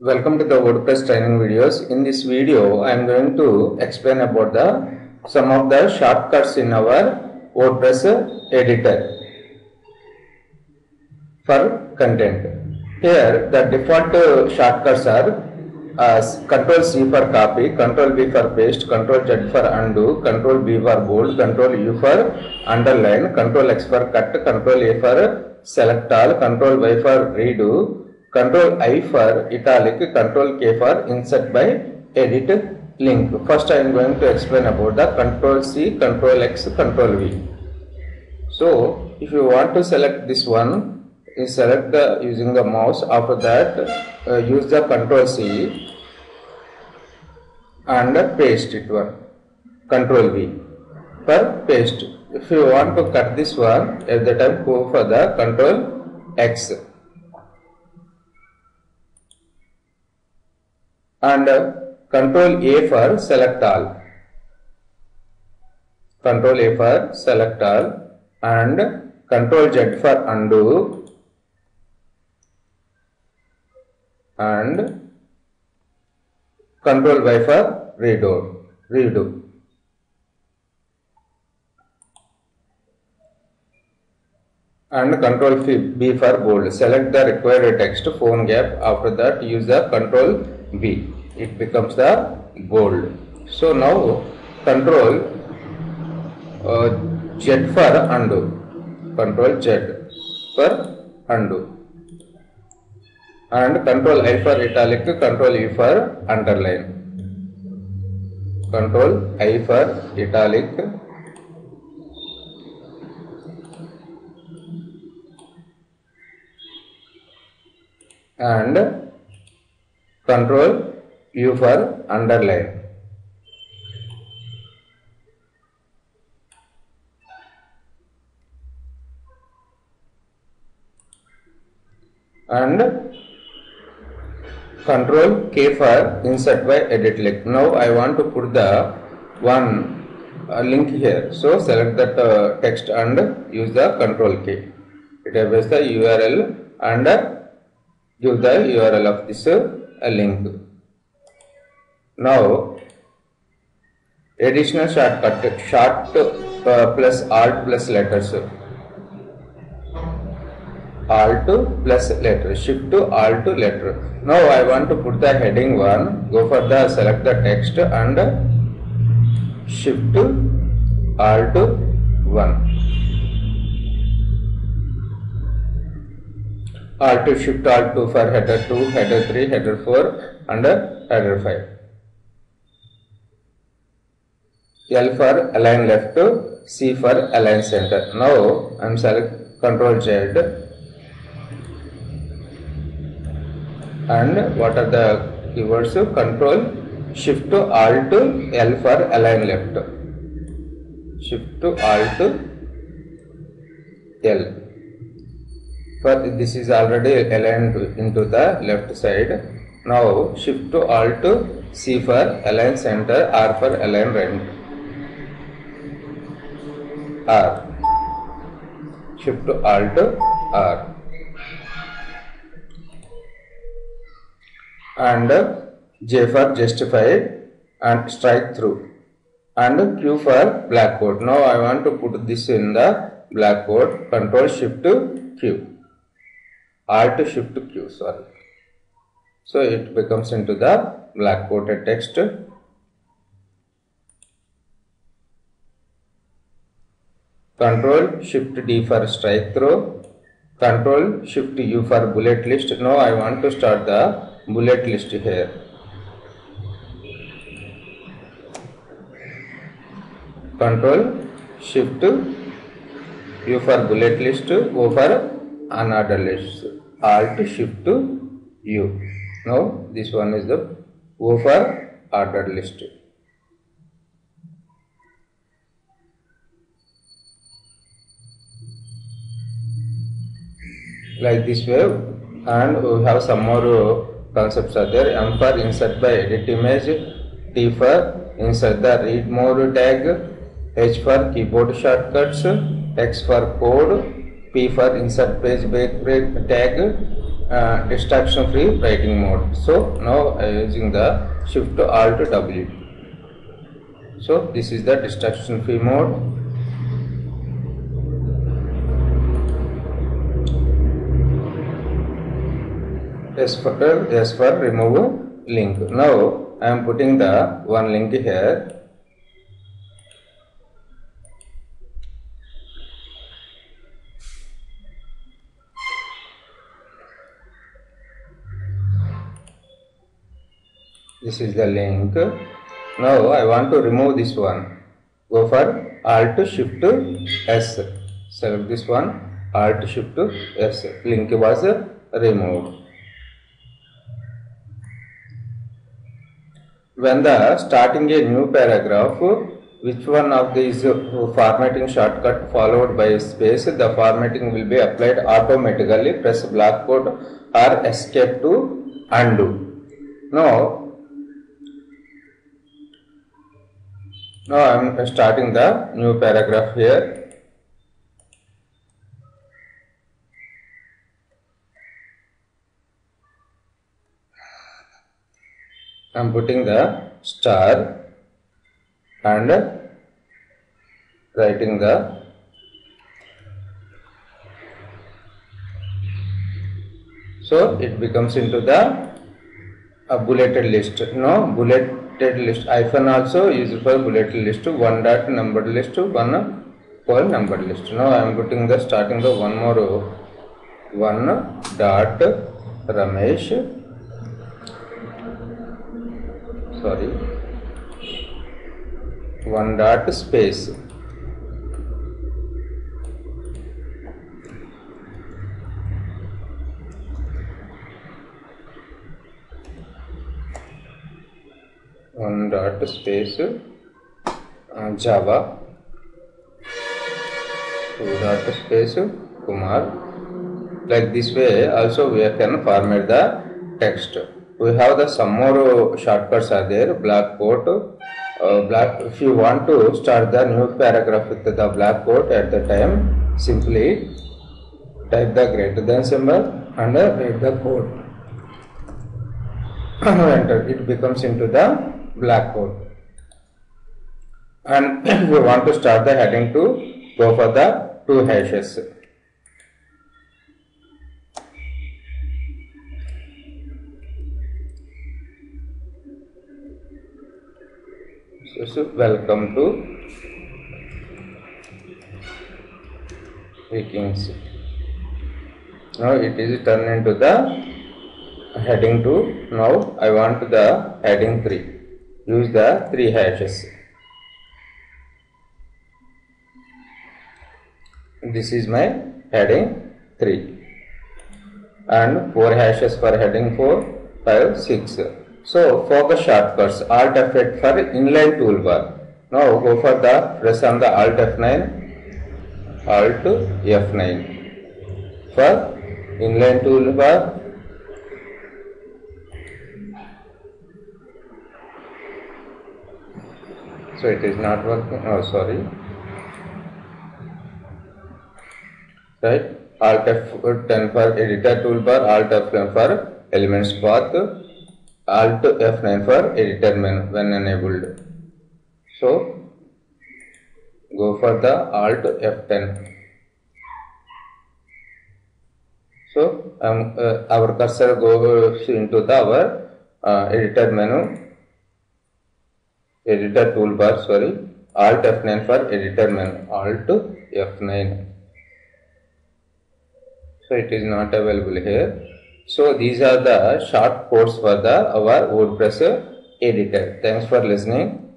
Welcome to the WordPress training videos. In this video, I am going to explain about some of the shortcuts in our WordPress editor for content. Here, the default shortcuts are Ctrl C for copy, Ctrl V for paste, Ctrl Z for undo, Ctrl B for bold, Ctrl U for underline, Ctrl X for cut, Ctrl A for select all, Ctrl Y for redo, Ctrl I for italic, Ctrl K for insert by edit link. First I am going to explain about the Ctrl C, Ctrl X, Ctrl V. So if you want to select this one, you select using the mouse. After that use the Ctrl C and paste it one. Ctrl V for paste. If you want to cut this one, at the time go for the Ctrl X. And Ctrl A for select all, Ctrl A for select all, and Ctrl Z for undo, and Ctrl Y for redo. And Ctrl B for bold. Select the required text, phone gap. After that use the Ctrl B. It becomes the bold. So now Ctrl Z for undo. Ctrl Z for undo. And Ctrl I for italic, Ctrl E for underline. Ctrl I for italic, and Ctrl U for underline. And Ctrl K for insert by edit link. Now I want to put the one link here. So select that text and use the Ctrl K. It has the URL and give the URL of this link. Now additional shortcut, plus alt plus letters, alt plus letter, shift to alt to letter. Now I want to put the heading one, go for the select the text and shift to alt to 1. Alt to shift alt 2 for header 2, header 3, header 4 and header 5. L for align left, C for align center. Now I am select Ctrl Z. And what are the keywords? Ctrl shift to alt to L for align left. Shift to alt to L. For this is already aligned into the left side. Now shift to alt to C for align center, R for align right. R. Shift to alt to R. And J for justify and strike through, and Q for black code. Now I want to put this in the black code. Ctrl shift to Q, alt shift to Q, sorry. So it becomes into the black coded text. Ctrl shift D for strike through, Ctrl shift U for bullet list. Now I want to start the bullet list here. Ctrl shift U for bullet list, go for another list, alt shift U. Now this one is the go for ordered list. Like this way, and we have some more concepts are there. M for insert by edit image, T for insert the read more tag, H for keyboard shortcuts, X for code, P for insert page break tag, distraction free writing mode. So now I am using the Shift Alt W. So this is the distraction free mode. S for remove link. Now I am putting the one link here. This is the link. Now I want to remove this one. Go for Alt Shift S. Select this one. Alt Shift S. Link was removed. When the starting a new paragraph, which one of these formatting shortcut followed by space, the formatting will be applied automatically. Press block code or escape to undo. Now I am starting the new paragraph here. I am putting the star and writing the so it becomes into the bulleted list. No, bulleted list hyphen also used for bulleted list. One dot numbered list, one whole numbered list. Now I am putting the starting the one more one dot Ramesh. Sorry, one dot space. One dot space Java. Two dot space Kumar. Like this way also we can format the text. We have the some more shortcuts are there. Black quote, black. If you want to start the new paragraph with the black quote at the time, simply type the greater than symbol and write the quote. Enter. It becomes into the black quote. And if you want to start the heading to go for the 2 hashes. So welcome to Vikings. Now it is turned into the heading 2. Now I want the heading 3. Use the 3 hashes. This is my heading 3 and 4 hashes for heading 4, 5, 6. So focus shortcuts Alt F8 for inline toolbar. Now go for the press on the Alt F9, Alt F9 for inline toolbar. So it is not working. Oh, sorry. Right. Alt F10 for editor toolbar. Alt F10 for elements path. Alt F9 for editor menu when enabled. So go for the Alt F10. So our cursor goes into the our editor menu, editor toolbar. Sorry, Alt F9 for editor menu. Alt F9. So it is not available here. So these are the short codes for the our WordPress editor. Thanks for listening.